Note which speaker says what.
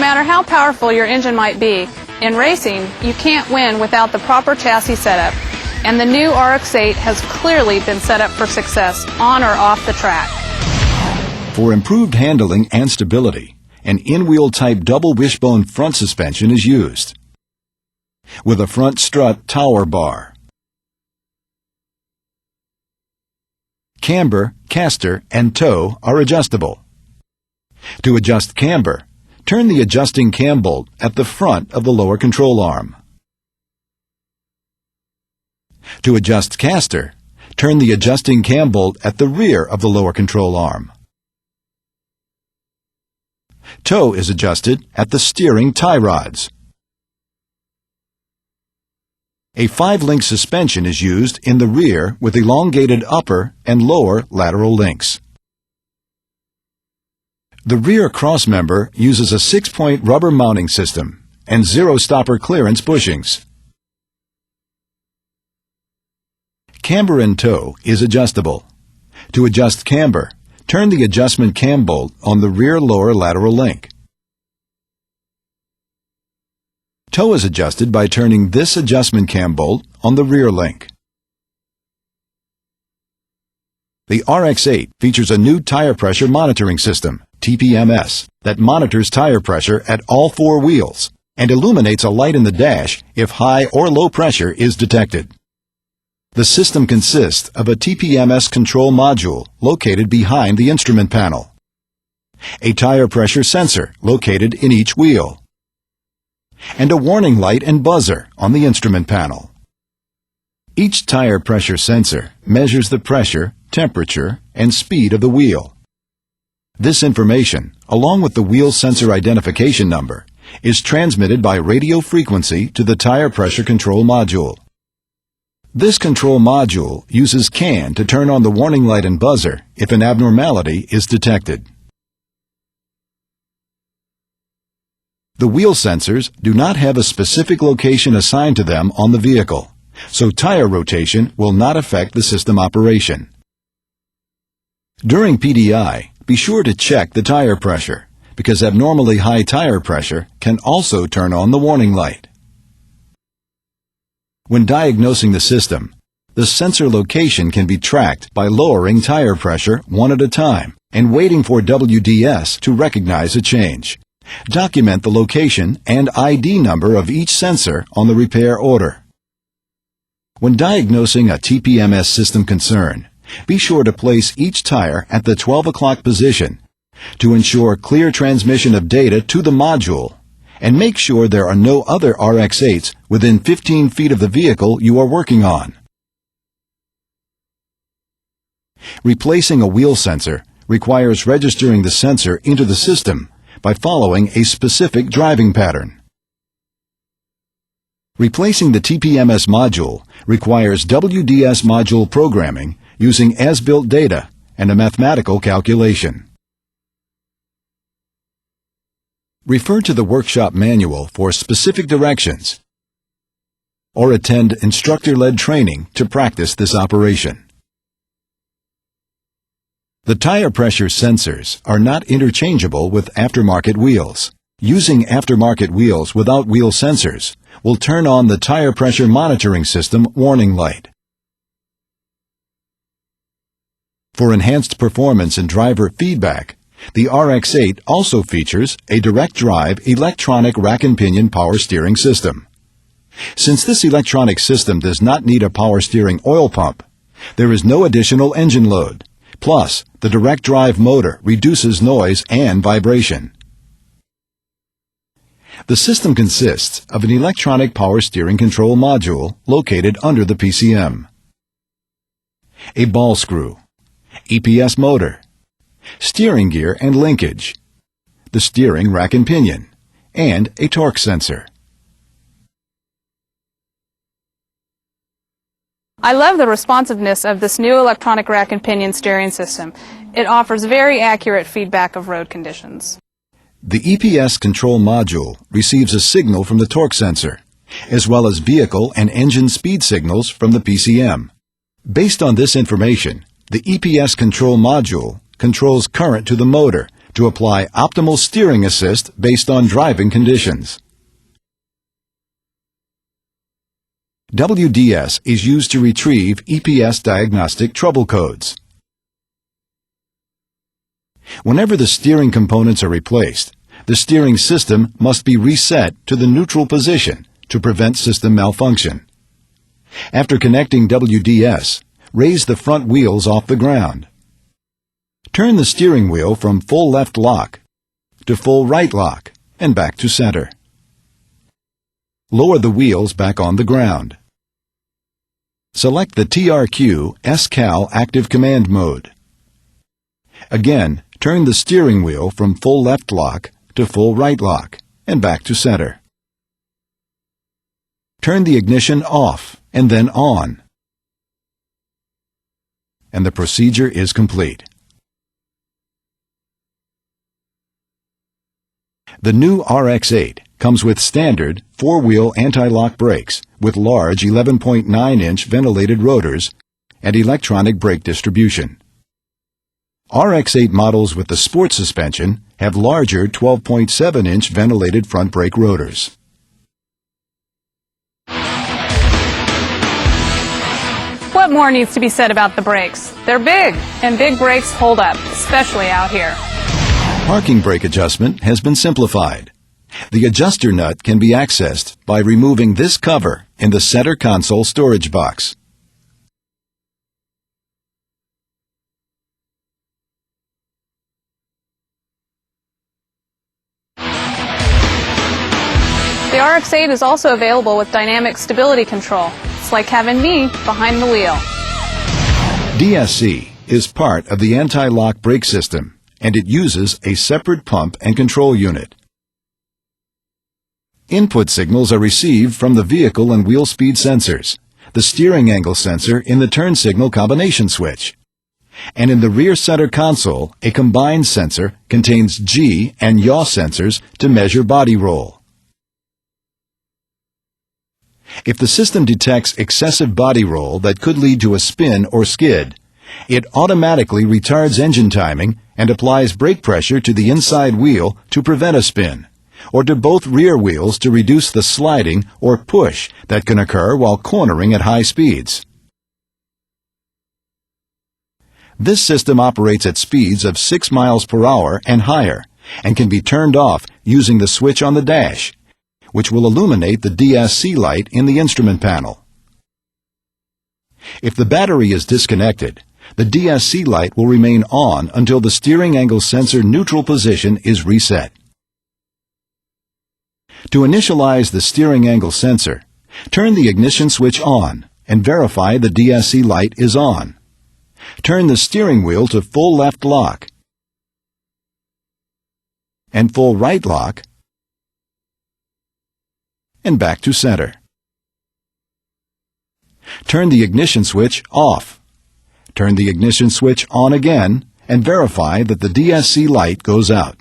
Speaker 1: matter how powerful your engine might be, in racing, you can't win without the proper chassis setup, and the new RX-8 has clearly been set up for success on or off the track.
Speaker 2: For improved handling and stability, an in-wheel type double wishbone front suspension is used, with a front strut tower bar. Camber, caster, and toe are adjustable. To adjust camber, turn the adjusting cam bolt at the front of the lower control arm. To adjust caster, turn the adjusting cam bolt at the rear of the lower control arm. Toe is adjusted at the steering tie rods. A 5-link suspension is used in the rear with elongated upper and lower lateral links. The rear crossmember uses a 6-point rubber mounting system and zero stopper clearance bushings. Camber and toe is adjustable. To adjust camber, turn the adjustment cam bolt on the rear lower lateral link. Toe is adjusted by turning this adjustment cam bolt on the rear link. The RX-8 features a new tire pressure monitoring system, TPMS, that monitors tire pressure at all 4 wheels and illuminates a light in the dash if high or low pressure is detected. The system consists of a TPMS control module located behind the instrument panel, a tire pressure sensor located in each wheel, and a warning light and buzzer on the instrument panel. Each tire pressure sensor measures the pressure, temperature, and speed of the wheel. This information, along with the wheel sensor identification number, is transmitted by radio frequency to the tire pressure control module. This control module uses CAN to turn on the warning light and buzzer if an abnormality is detected. The wheel sensors do not have a specific location assigned to them on the vehicle, so tire rotation will not affect the system operation. During PDI, be sure to check the tire pressure, because abnormally high tire pressure can also turn on the warning light. When diagnosing the system, the sensor location can be tracked by lowering tire pressure one at a time and waiting for WDS to recognize a change. Document the location and ID number of each sensor on the repair order. When diagnosing a TPMS system concern, be sure to place each tire at the 12 o'clock position to ensure clear transmission of data to the module, and make sure there are no other RX-8s within 15 feet of the vehicle you are working on. Replacing a wheel sensor requires registering the sensor into the system by following a specific driving pattern. Replacing the TPMS module requires WDS module programming using as-built data and a mathematical calculation. Refer to the workshop manual for specific directions or attend instructor-led training to practice this operation. The tire pressure sensors are not interchangeable with aftermarket wheels. Using aftermarket wheels without wheel sensors will turn on the tire pressure monitoring system warning light. For enhanced performance and driver feedback, the RX-8 also features a direct drive electronic rack and pinion power steering system. Since this electronic system does not need a power steering oil pump, there is no additional engine load. Plus, the direct drive motor reduces noise and vibration. The system consists of an electronic power steering control module located under the PCM, a ball screw, EPS motor, steering gear and linkage, the steering rack and pinion, and a torque sensor.
Speaker 1: I love the responsiveness of this new electronic rack and pinion steering system. It offers very accurate feedback of road conditions.
Speaker 2: The EPS control module receives a signal from the torque sensor, as well as vehicle and engine speed signals from the PCM. Based on this information, the EPS control module controls current to the motor to apply optimal steering assist based on driving conditions. WDS is used to retrieve EPS diagnostic trouble codes. Whenever the steering components are replaced, the steering system must be reset to the neutral position to prevent system malfunction. After connecting WDS, raise the front wheels off the ground. Turn the steering wheel from full left lock to full right lock and back to center. Lower the wheels back on the ground. Select the TRQ SCAL Active Command Mode. Again, turn the steering wheel from full left lock to full right lock and back to center. Turn the ignition off and then on. And the procedure is complete. The new RX-8 comes with standard 4-wheel anti-lock brakes with large 11.9-inch ventilated rotors and electronic brake distribution. RX-8 models with the sport suspension have larger 12.7-inch ventilated front brake rotors.
Speaker 1: What more needs to be said about the brakes? They're big, and big brakes hold up, especially out here.
Speaker 2: Parking brake adjustment has been simplified. The adjuster nut can be accessed by removing this cover in the center console storage box.
Speaker 1: The RX-8 is also available with dynamic stability control. It's like having me behind the wheel.
Speaker 2: DSC is part of the anti-lock brake system, and it uses a separate pump and control unit. Input signals are received from the vehicle and wheel speed sensors, the steering angle sensor in the turn signal combination switch, and in the rear center console, a combined sensor contains G and yaw sensors to measure body roll. If the system detects excessive body roll that could lead to a spin or skid, it automatically retards engine timing and applies brake pressure to the inside wheel to prevent a spin, or to both rear wheels to reduce the sliding or push that can occur while cornering at high speeds. This system operates at speeds of 6 miles per hour and higher and can be turned off using the switch on the dash, which will illuminate the DSC light in the instrument panel. If the battery is disconnected, the DSC light will remain on until the steering angle sensor neutral position is reset. To initialize the steering angle sensor, turn the ignition switch on and verify the DSC light is on. Turn the steering wheel to full left lock and full right lock and back to center. Turn the ignition switch off. Turn the ignition switch on again and verify that the DSC light goes out.